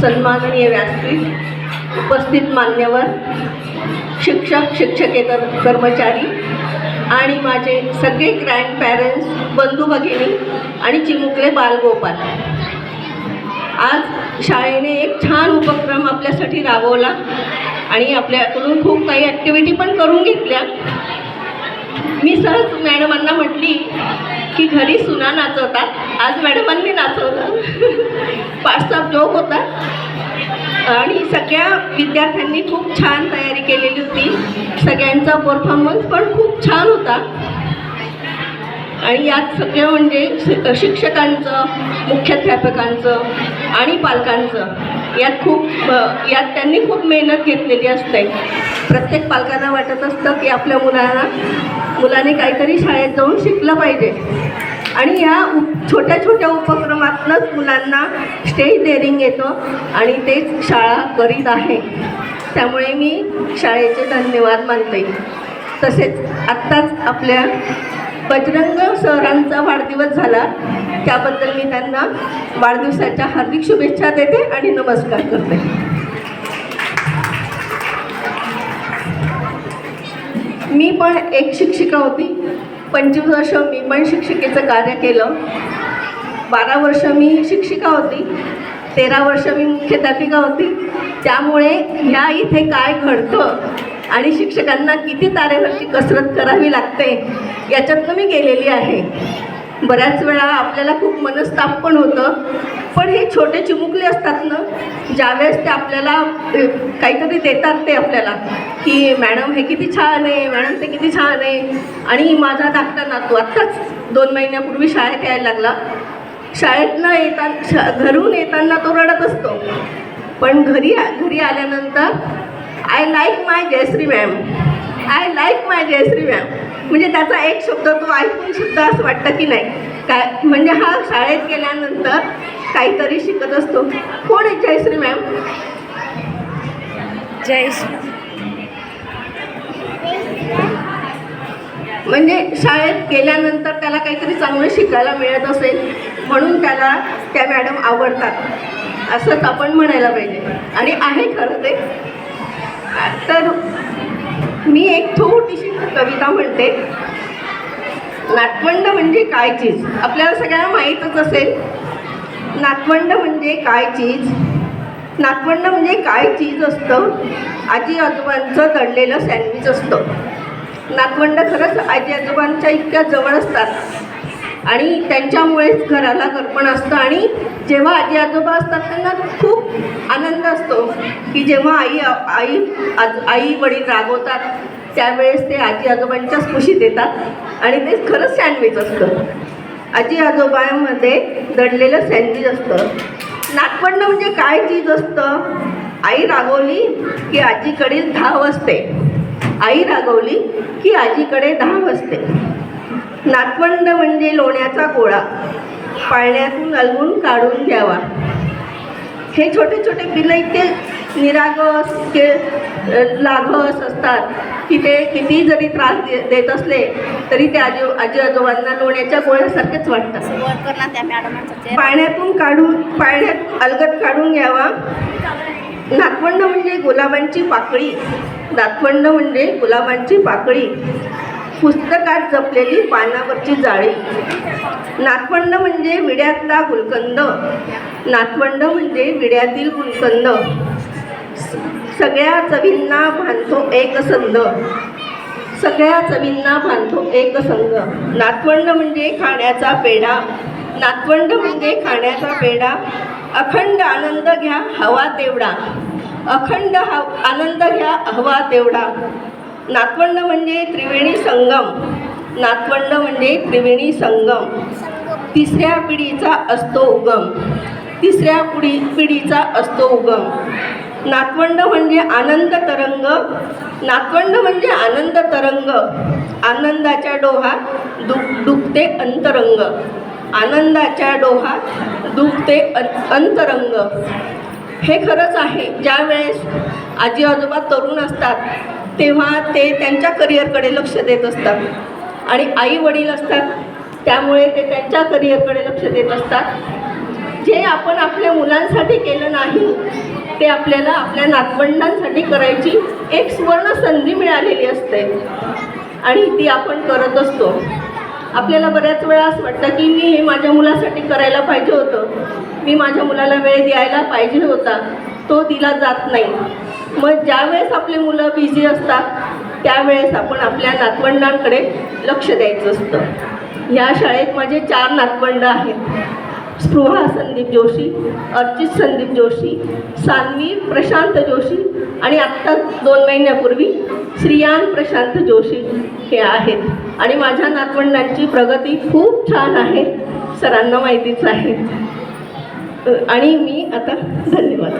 सन्माननीय व्यासपीठ, उपस्थित मान्यवर, शिक्षक, शिक्षकेतर कर्मचारी आणि माझे सगळे ग्रँडपॅरेंट्स, बंधू भगिनी आणि चिमुकले बालगोपाल, आज शाळेने एक छान उपक्रम आपल्यासाठी राबवला आणि आपल्याकडून खूप काही ॲक्टिव्हिटी पण करून घेतल्या. मी सहज मॅडमांना म्हटली की घरी सुना नाचवतात, आज मॅडमांनी नाचवलं. पाचसा जोक होता आणि सगळ्या विद्यार्थ्यांनी खूप छान तयारी केलेली होती. सगळ्यांचा परफॉर्मन्स पण खूप छान होता आणि यात सगळं म्हणजे शिक्षकांचं, मुख्याध्यापकांचं आणि पालकांचं यात त्यांनी खूप मेहनत घेतलेली असते. प्रत्येक पालकांना वाटत असतं की आपल्या मुलाने काहीतरी शाळेत जाऊन शिकलं पाहिजे आणि या छोट्या छोट्या उपक्रमातूनच मुलांना स्टेज डेअरिंग येतं आणि तेच शाळा करीत आहे. त्यामुळे मी शाळेचे धन्यवाद मानते. तसेच आत्ताच आपल्या बजरंग सरांचा वाढदिवस झाला, त्याबद्दल मी त्यांना वाढदिवसाच्या हार्दिक शुभेच्छा देते आणि नमस्कार करते. मी पण एक शिक्षिका होती. 25 वर्ष मी पण शिक्षिकेचं कार्य केलं. 12 वर्ष मी शिक्षिका होती, 13 वर्ष मी मुख्याध्यापिका होती. त्यामुळे ह्या इथे काय घडतं आणि शिक्षकांना किती तारेवरची कसरत करावी लागते याच्यातनं मी गेलेली आहे. बऱ्याच वेळा आपल्याला खूप मनस्ताप पण होतं, पण हे छोटे चिमुकले असतात ना, ज्यावेळेस ते आपल्याला काहीतरी देतात ते आपल्याला की मॅडम हे किती छान आहे, मॅडम ते किती छान आहे. आणि माझा धाकटा नातू आत्ताच 2 महिन्यापूर्वी शाळेत यायला लागला. घरून येताना तो रडत असतो, पण घरी आल्यानंतर I like my Jayshree ma'am, I like my Jayshree ma'am. म्हणजे त्याचा एक शब्द तो ऐकून सुद्धा असं वाटतं की नाही काय, म्हणजे हा शाळेत गेल्यानंतर काहीतरी शिकत असतो. कोण आहे जयश्री मॅम? जयश्री म्हणजे शाळेत गेल्यानंतर त्याला काहीतरी चांगलं शिकायला मिळत असेल म्हणून त्याला त्या मॅडम आवडतात असंच आपण म्हणायला पाहिजे. आणि आहे खरं ते. तर मी एक छोटीशी कविता म्हणते. नातवंड म्हणजे काय चीज, आपल्याला सगळ्यांना माहीतच असेल. नातवंड म्हणजे काय चीज, नातवंड म्हणजे काय चीज असतं. आजी आजोबांचं दडलेलं सँडविच असतं. नातवंड खरंच आजी आजोबांच्या इतक्या जवळ असतात आणि त्यांच्यामुळेच घराला दर्पण असतं. आणि जेव्हा आजी आजोबा असतात त्यांना खूप आनंद असतो की जेव्हा आई वडील रागवतात त्यावेळेस ते आजी आजोबांच्याच कुशीत येतात आणि ते खरंच सँडविच असतं. आजी आजोबांमध्ये दडलेलं सँडविच असतं. नातवंड म्हणजे काय चीज असतं. आई रागवली की आजीकडील धाव असते, आई रागवली की आजीकडे धाव असते. नातवंड म्हणजे लोण्याचा गोळा, पाळण्यातून अलगून काढून द्यावा. हे छोटे छोटे पिलं इतके निरागस लागस असतात की ते किती जरी त्रास देत असले तरी ते आजी आजोबांना लोण्याच्या गोळ्यासारखेच वाटतात. पाळण्यात अलगद काढून घ्यावा. नातवंड म्हणजे गुलाबांची पाकळी, नातवंड म्हणजे गुलाबांची पाकळी, पुस्तकात जपलेली पानावरची जाळी. नातवंड म्हणजे विड्यातला गुलकंद, नातवंड म्हणजे विड्यातील गुलकंद. सगळ्या चवींना बांधतो एक संद, सगळ्या चवींना बांधतो एक संग. नातवंड म्हणजे खाण्याचा पेढा, नातवंड म्हणजे खाण्याचा पेढा. अखंड आनंद घ्या हवा तेवढा, अखंड आनंद घ्या हवा तेवढा. नातवंड म्हणजे त्रिवेणी संगम, नातवंड म्हणजे त्रिवेणी संगम. तिसऱ्या पिढीचा असतो उगम, तिसऱ्या पिढीचा असतो उगम. नातवंड म्हणजे आनंद तरंग, नातवंड म्हणजे आनंद तरंग. आनंदाच्या डोहात डुबते अंतरंग, आनंदाच्या डोहात डुबते अंतरंग. हे खरंच आहे. ज्या वेळेस आजी आजोबा तरुण असतात तेव्हा ते त्यांच्या करिअरकडे लक्ष देत असतात आणि आई वडील असतात त्यामुळे ते त्यांच्या करिअरकडे लक्ष देत असतात. जे आपण आपल्या मुलांसाठी केलं नाही ते आपल्याला आपल्या नातवंडांसाठी करायची एक सुवर्ण संधी मिळालेली असते आणि ती आपण करत असतो. आपल्याला बऱ्याच वेळा असं वाटतं की मी हे माझ्या मुलासाठी करायला पाहिजे होतं, मी माझ्या मुलाला वेळ द्यायला पाहिजे होता, तो दिला जात नाही. मग ज्यावेळेस आपले मुलं बिझी असतात त्यावेळेस आपण आपल्या नातवंडांकडे लक्ष द्यायचं असतं. ह्या शाळेत माझे 4 नातवंड आहेत. स्पृहा संदीप जोशी, अर्चित संदीप जोशी, सान्वी प्रशांत जोशी आणि आत्ता 2 महिन्यापूर्वी श्रियान प्रशांत जोशी हे आहेत. आणि माझ्या नातवंडांची प्रगती खूप छान आहे, सरांना माहितीच आहे. आणि मी आता धन्यवाद.